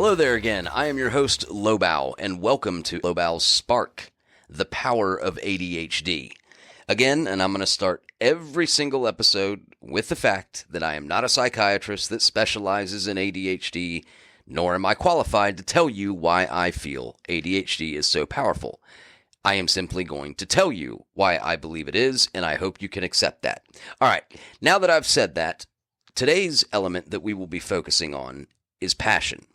Hello there again. I am your host, Lobau, and welcome to Lobau's Spark, the power of ADHD. Again, and I'm going to start every single episode with the fact that I am not a psychiatrist that specializes in ADHD, nor am I qualified to tell you why I feel ADHD is so powerful. I am simply going to tell you why I believe it is, and I hope you can accept that. All right, now that I've said that, today's element that we will be focusing on is passion.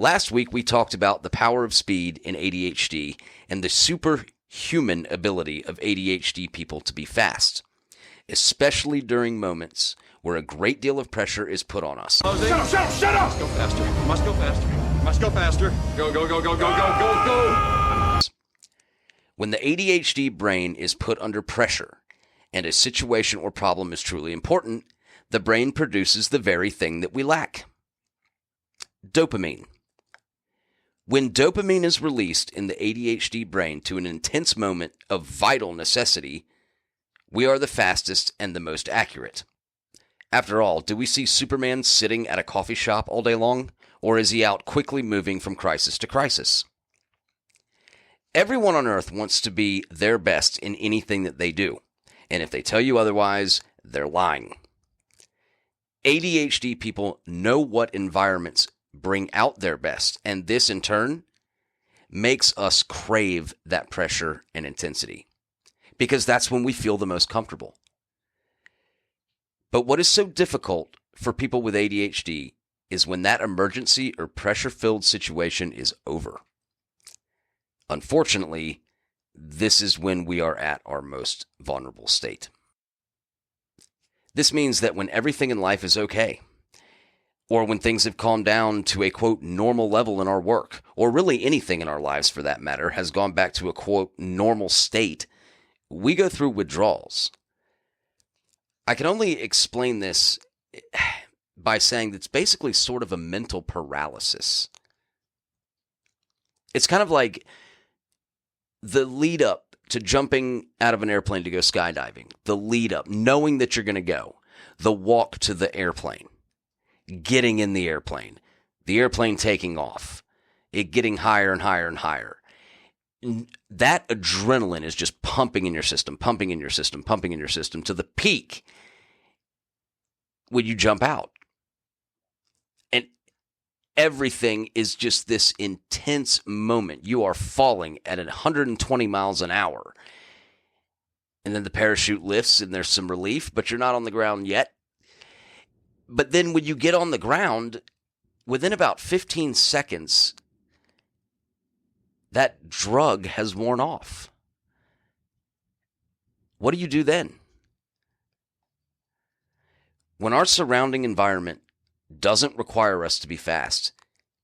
Last week, we talked about the power of speed in ADHD and the superhuman ability of ADHD people to be fast, especially during moments where a great deal of pressure is put on us. Shut up! Must go faster. Must go faster. Must go faster. Go. When the ADHD brain is put under pressure and a situation or problem is truly important, the brain produces the very thing that we lack: dopamine. When dopamine is released in the ADHD brain to an intense moment of vital necessity, we are the fastest and the most accurate. After all, do we see Superman sitting at a coffee shop all day long, or is he out quickly moving from crisis to crisis? Everyone on earth wants to be their best in anything that they do, and if they tell you otherwise, they're lying. ADHD people know what environments bring out their best, and this in turn makes us crave that pressure and intensity, because that's when we feel the most comfortable. But what is so difficult for people with ADHD is when that emergency or pressure-filled situation is over. Unfortunately, this is when we are at our most vulnerable state. This means that when everything in life is okay, or when things have calmed down to a, quote, normal level in our work, or really anything in our lives for that matter has gone back to a, quote, normal state, we go through withdrawals. I can only explain this by saying that it's basically sort of a mental paralysis. It's kind of like the lead up to jumping out of an airplane to go skydiving, the lead up, knowing that you're going to go, the walk to the airplane, getting in the airplane taking off, it getting higher and higher and higher. That adrenaline is just pumping in your system to the peak when you jump out. And everything is just this intense moment. You are falling at 120 miles an hour. And then the parachute lifts and there's some relief, but you're not on the ground yet. But then when you get on the ground, within about 15 seconds, that drug has worn off. What do you do then? When our surrounding environment doesn't require us to be fast,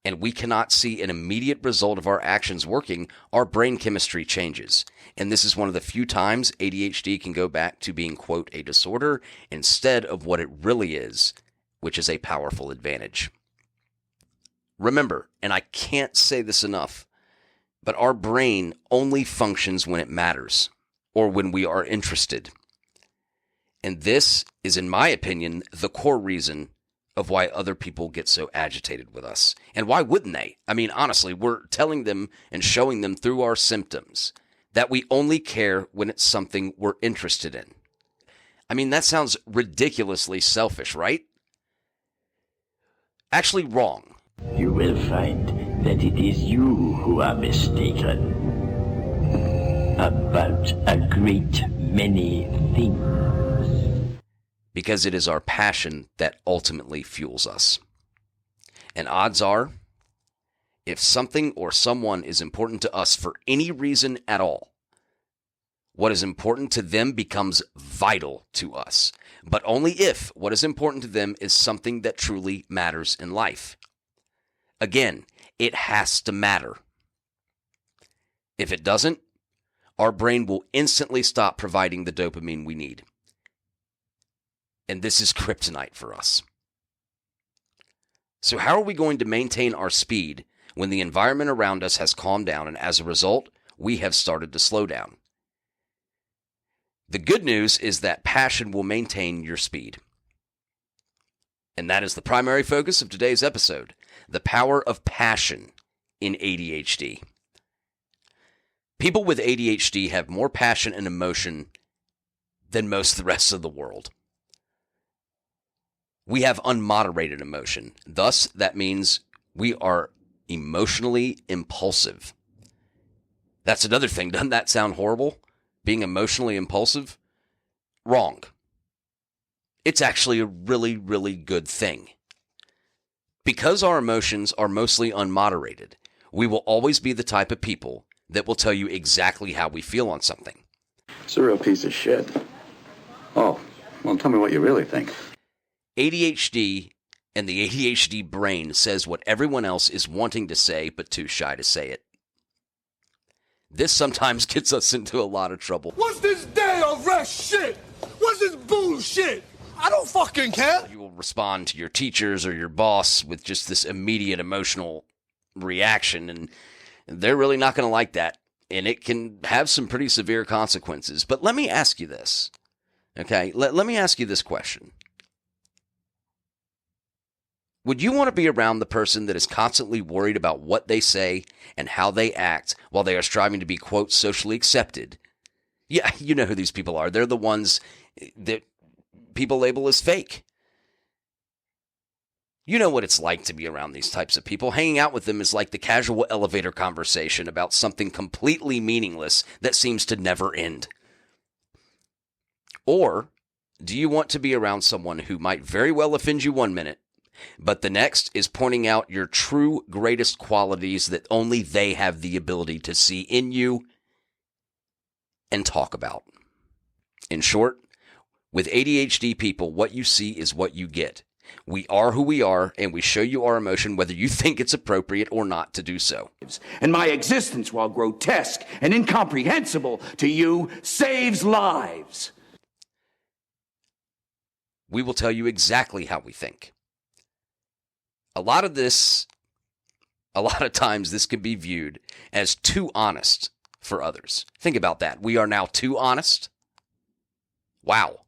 and we cannot see an immediate result of our actions working, our brain chemistry changes. And this is one of the few times ADHD can go back to being, quote, a disorder instead of what it really is, which is a powerful advantage. Remember, and I can't say this enough, but our brain only functions when it matters or when we are interested. And this is, in my opinion, the core reason of why other people get so agitated with us. And why wouldn't they? I mean, honestly, we're telling them and showing them through our symptoms that we only care when it's something we're interested in. I mean, that sounds ridiculously selfish, right? Actually wrong. You will find that it is you who are mistaken about a great many things. Because it is our passion that ultimately fuels us. And odds are, if something or someone is important to us for any reason at all, what is important to them becomes vital to us. But only if what is important to them is something that truly matters in life. Again, it has to matter. If it doesn't, our brain will instantly stop providing the dopamine we need. And this is kryptonite for us. So how are we going to maintain our speed when the environment around us has calmed down and as a result, we have started to slow down? The good news is that passion will maintain your speed. And that is the primary focus of today's episode. The power of passion in ADHD. People with ADHD have more passion and emotion than most of the rest of the world. We have unmoderated emotion. Thus, that means we are emotionally impulsive. That's another thing. Doesn't that sound horrible? Being emotionally impulsive? Wrong. It's actually a really, really good thing. Because our emotions are mostly unmoderated, we will always be the type of people that will tell you exactly how we feel on something. It's a real piece of shit. Oh, well, tell me what you really think. ADHD and the ADHD brain says what everyone else is wanting to say but too shy to say it. This sometimes gets us into a lot of trouble. What's this day of rest shit? What's this bullshit? I don't fucking care. You will respond to your teachers or your boss with just this immediate emotional reaction, and they're really not going to like that. And it can have some pretty severe consequences. But let me ask you this, okay? Let me ask you this question. Would you want to be around the person that is constantly worried about what they say and how they act while they are striving to be, quote, socially accepted? Yeah, you know who these people are. They're the ones that people label as fake. You know what it's like to be around these types of people. Hanging out with them is like the casual elevator conversation about something completely meaningless that seems to never end. Or do you want to be around someone who might very well offend you one minute, but the next is pointing out your true greatest qualities that only they have the ability to see in you and talk about? In short, with ADHD people, what you see is what you get. We are who we are, and we show you our emotion whether you think it's appropriate or not to do so. And my existence, while grotesque and incomprehensible to you, saves lives. We will tell you exactly how we think. A lot of times this can be viewed as too honest for others. Think about that. We are now too honest. Wow.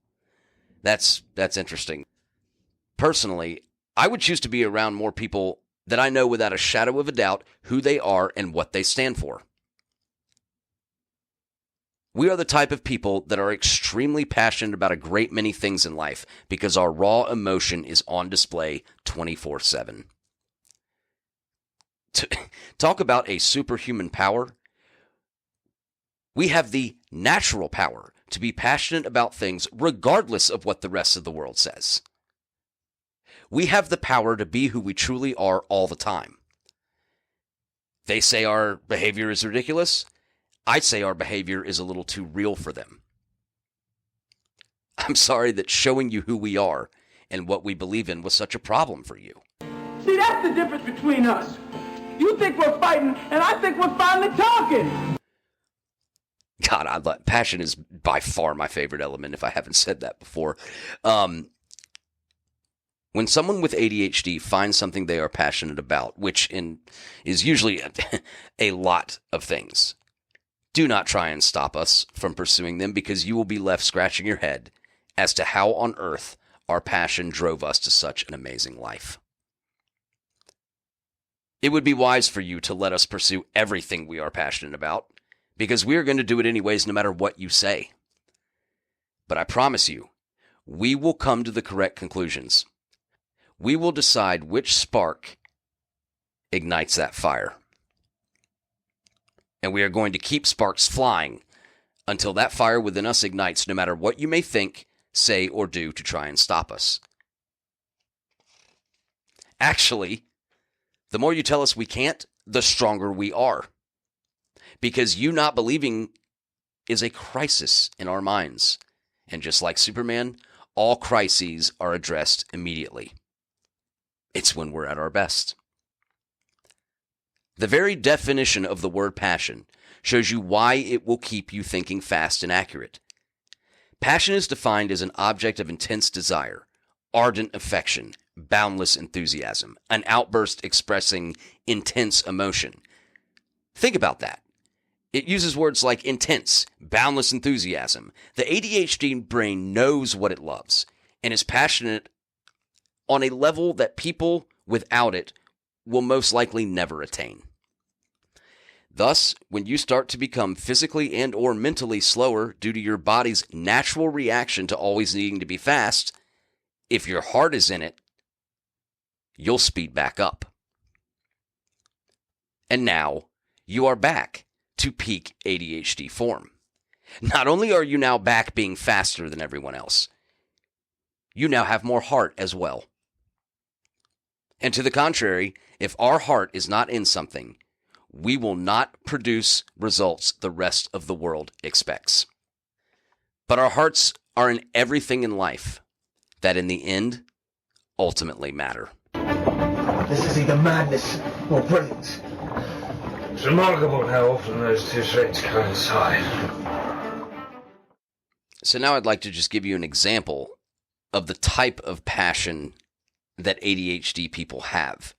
That's interesting. Personally, I would choose to be around more people that I know without a shadow of a doubt who they are and what they stand for. We are the type of people that are extremely passionate about a great many things in life because our raw emotion is on display 24/7. Talk about a superhuman power. We have the natural power to be passionate about things regardless of what the rest of the world says. We have the power to be who we truly are all the time. They say our behavior is ridiculous. I say our behavior is a little too real for them. I'm sorry that showing you who we are and what we believe in was such a problem for you. See, that's the difference between us. You think we're fighting, and I think we're finally talking. God, passion is by far my favorite element, if I haven't said that before. When someone with ADHD finds something they are passionate about, which is usually a lot of things, do not try and stop us from pursuing them, because you will be left scratching your head as to how on earth our passion drove us to such an amazing life. It would be wise for you to let us pursue everything we are passionate about, because we are going to do it anyways no matter what you say. But I promise you, we will come to the correct conclusions. We will decide which spark ignites that fire. And we are going to keep sparks flying until that fire within us ignites, no matter what you may think, say, or do to try and stop us. Actually, the more you tell us we can't, the stronger we are. Because you not believing is a crisis in our minds. And just like Superman, all crises are addressed immediately. It's when we're at our best. The very definition of the word passion shows you why it will keep you thinking fast and accurate. Passion is defined as an object of intense desire, ardent affection, boundless enthusiasm, an outburst expressing intense emotion. Think about that. It uses words like intense, boundless enthusiasm. The ADHD brain knows what it loves and is passionate on a level that people without it will most likely never attain. Thus, when you start to become physically and or mentally slower due to your body's natural reaction to always needing to be fast, if your heart is in it, you'll speed back up. And now, you are back to peak ADHD form. Not only are you now back being faster than everyone else, you now have more heart as well. And to the contrary, if our heart is not in something, we will not produce results the rest of the world expects. But our hearts are in everything in life that in the end ultimately matter. This is either madness or brilliance. It's remarkable how often those two traits coincide. So now I'd like to just give you an example of the type of passion that ADHD people have.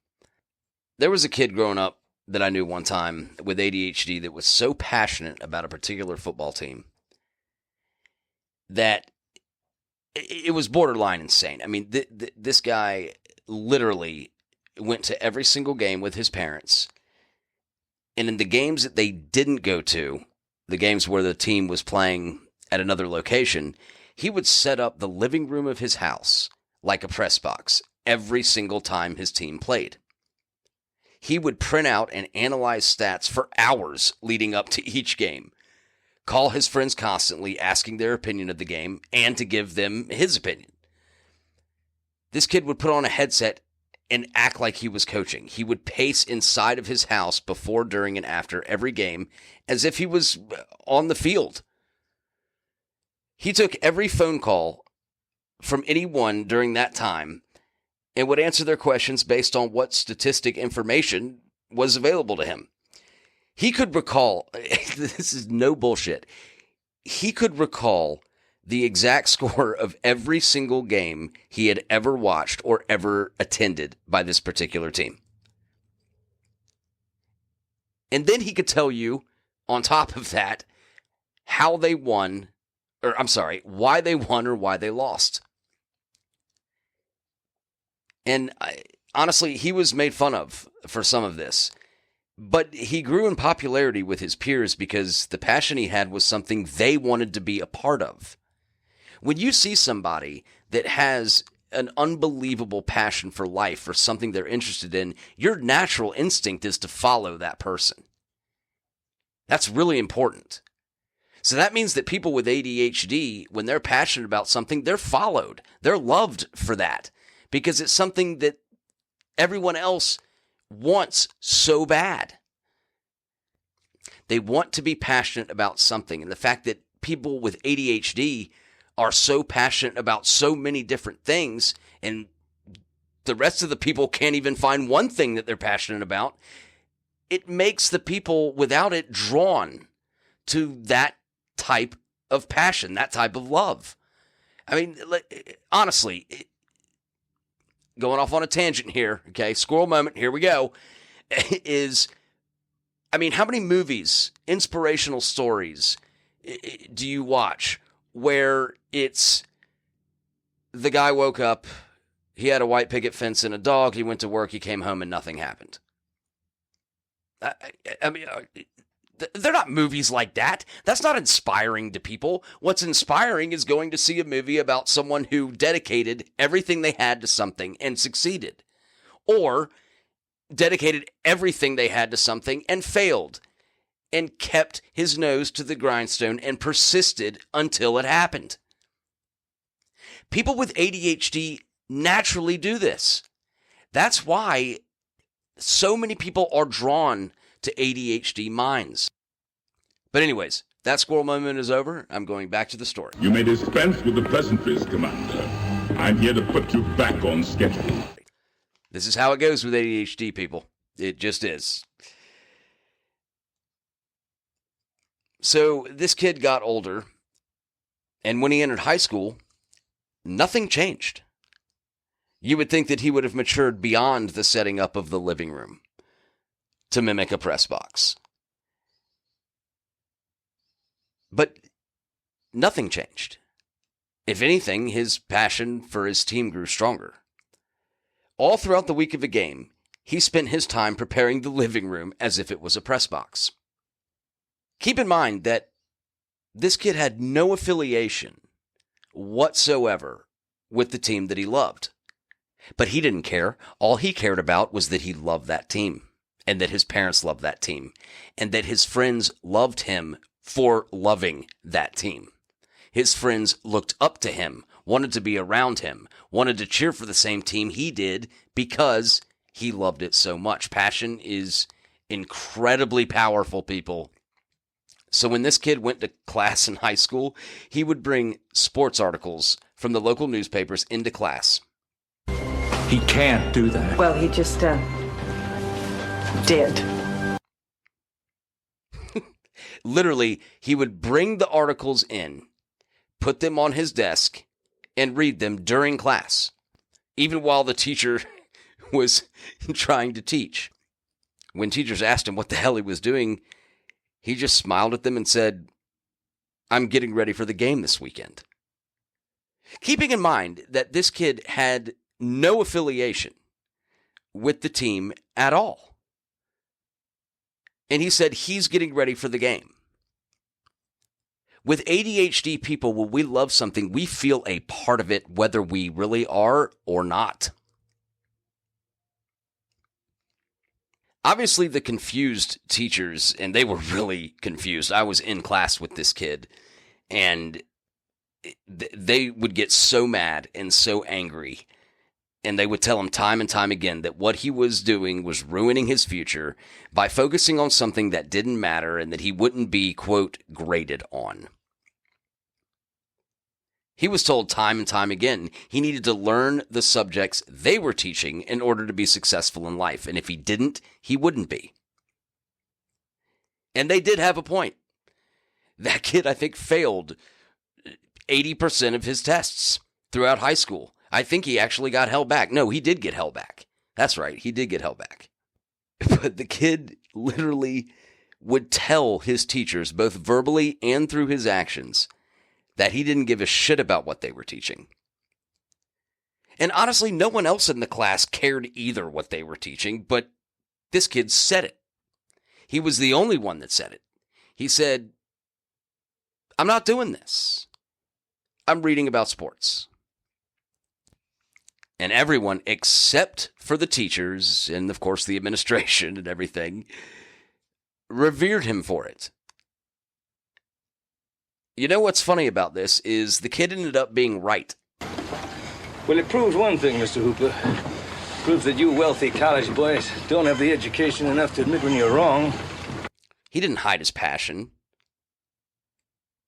There was a kid growing up that I knew one time with ADHD that was so passionate about a particular football team that it was borderline insane. I mean, this guy literally went to every single game with his parents. And in the games that they didn't go to, the games where the team was playing at another location, he would set up the living room of his house like a press box every single time his team played. He would print out and analyze stats for hours leading up to each game, call his friends constantly asking their opinion of the game and to give them his opinion. This kid would put on a headset and act like he was coaching. He would pace inside of his house before, during, and after every game as if he was on the field. He took every phone call from anyone during that time and would answer their questions based on what statistic information was available to him. He could recall, this is no bullshit, he could recall the exact score of every single game he had ever watched or ever attended by this particular team. And then he could tell you, on top of that, why they won or why they lost. And honestly, he was made fun of for some of this. But he grew in popularity with his peers because the passion he had was something they wanted to be a part of. When you see somebody that has an unbelievable passion for life or something they're interested in, your natural instinct is to follow that person. That's really important. So that means that people with ADHD, when they're passionate about something, they're followed. They're loved for that because it's something that everyone else wants so bad. They want to be passionate about something. And the fact that people with ADHD are so passionate about so many different things and the rest of the people can't even find one thing that they're passionate about, it makes the people without it drawn to that type of passion, that type of love. I mean, honestly, going off on a tangent here, okay, squirrel moment, here we go, how many movies, inspirational stories do you watch where it's the guy woke up, he had a white picket fence and a dog, he went to work, he came home and nothing happened? They're not movies like that. That's not inspiring to people. What's inspiring is going to see a movie about someone who dedicated everything they had to something and succeeded. Or dedicated everything they had to something and failed. And kept his nose to the grindstone and persisted until it happened. People with ADHD naturally do this. That's why so many people are drawn to ADHD minds. But anyways, that squirrel moment is over. I'm going back to the story. You may dispense with the pleasantries, Commander. I'm here to put you back on schedule. This is how it goes with ADHD, people. It just is. So this kid got older, and when he entered high school, nothing changed. You would think that he would have matured beyond the setting up of the living room to mimic a press box. But nothing changed. If anything, his passion for his team grew stronger. All throughout the week of a game, he spent his time preparing the living room as if it was a press box. Keep in mind that this kid had no affiliation whatsoever with the team that he loved. But he didn't care. All he cared about was that he loved that team, and that his parents loved that team, and that his friends loved him for loving that team. His friends looked up to him, wanted to be around him, wanted to cheer for the same team he did because he loved it so much. Passion is incredibly powerful, people. So when this kid went to class in high school, he would bring sports articles from the local newspapers into class. He can't do that. Well, he just did. Literally, he would bring the articles in, put them on his desk, and read them during class, even while the teacher was trying to teach. When teachers asked him what the hell he was doing, he just smiled at them and said, "I'm getting ready for the game this weekend." Keeping in mind that this kid had no affiliation with the team at all. And he said he's getting ready for the game. With ADHD people, when we love something, we feel a part of it, whether we really are or not. Obviously, the confused teachers, and they were really confused. I was in class with this kid, and they would get so mad and so angry. And they would tell him time and time again that what he was doing was ruining his future by focusing on something that didn't matter and that he wouldn't be, quote, graded on. He was told time and time again he needed to learn the subjects they were teaching in order to be successful in life. And if he didn't, he wouldn't be. And they did have a point. That kid, I think, failed 80% of his tests throughout high school. I think he actually got held back. No, he did get held back. That's right, he did get held back. But the kid literally would tell his teachers, both verbally and through his actions, that he didn't give a shit about what they were teaching. And honestly, no one else in the class cared either what they were teaching, but this kid said it. He was the only one that said it. He said, "I'm not doing this. I'm reading about sports." And everyone, except for the teachers and, of course, the administration and everything, revered him for it. You know what's funny about this is the kid ended up being right. Well, it proves one thing, Mr. Hooper. It proves that you wealthy college boys don't have the education enough to admit when you're wrong. He didn't hide his passion.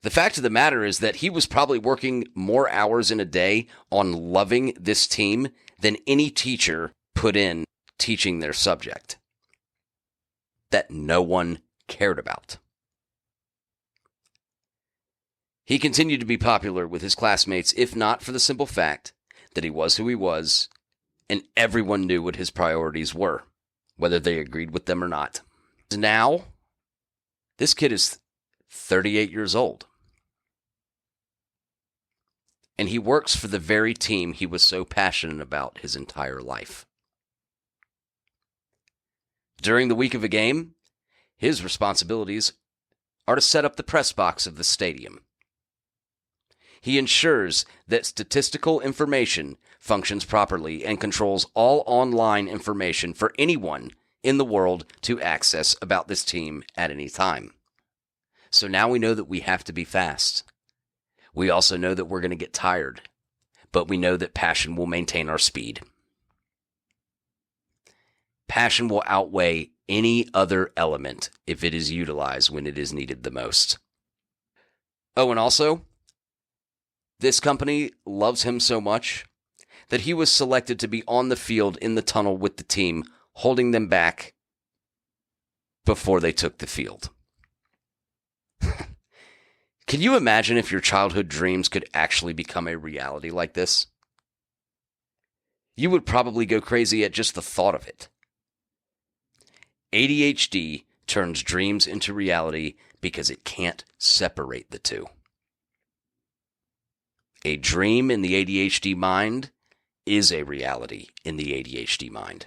The fact of the matter is that he was probably working more hours in a day on loving this team than any teacher put in teaching their subject that no one cared about. He continued to be popular with his classmates, if not for the simple fact that he was who he was, and everyone knew what his priorities were, whether they agreed with them or not. Now, this kid is 38 years old. And he works for the very team he was so passionate about his entire life. During the week of a game, his responsibilities are to set up the press box of the stadium. He ensures that statistical information functions properly and controls all online information for anyone in the world to access about this team at any time. So now we know that we have to be fast. We also know that we're going to get tired, but we know that passion will maintain our speed. Passion will outweigh any other element if it is utilized when it is needed the most. Oh, and also, this company loves him so much that he was selected to be on the field in the tunnel with the team, holding them back before they took the field. Can you imagine if your childhood dreams could actually become a reality like this? You would probably go crazy at just the thought of it. ADHD turns dreams into reality because it can't separate the two. A dream in the ADHD mind is a reality in the ADHD mind.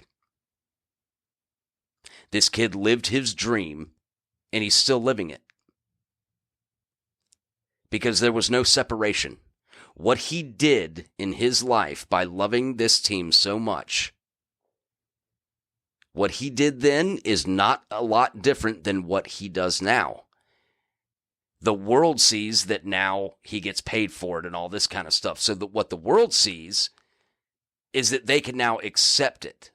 This kid lived his dream, and he's still living it. Because there was no separation. What he did in his life by loving this team so much, what he did then is not a lot different than what he does now. The world sees that now he gets paid for it and all this kind of stuff. So that what the world sees is that they can now accept it.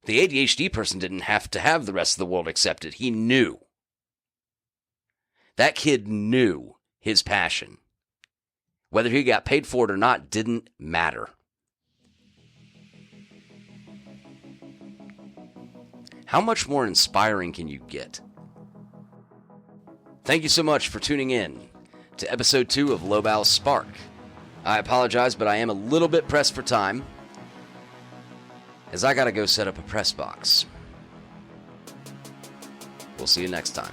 The ADHD person didn't have to have the rest of the world accept it. He knew. That kid knew his passion. Whether he got paid for it or not didn't matter. How much more inspiring can you get? Thank you so much for tuning in to episode 2 of Lobau's Spark. I apologize, but I am a little bit pressed for time, as I gotta go set up a press box. We'll see you next time.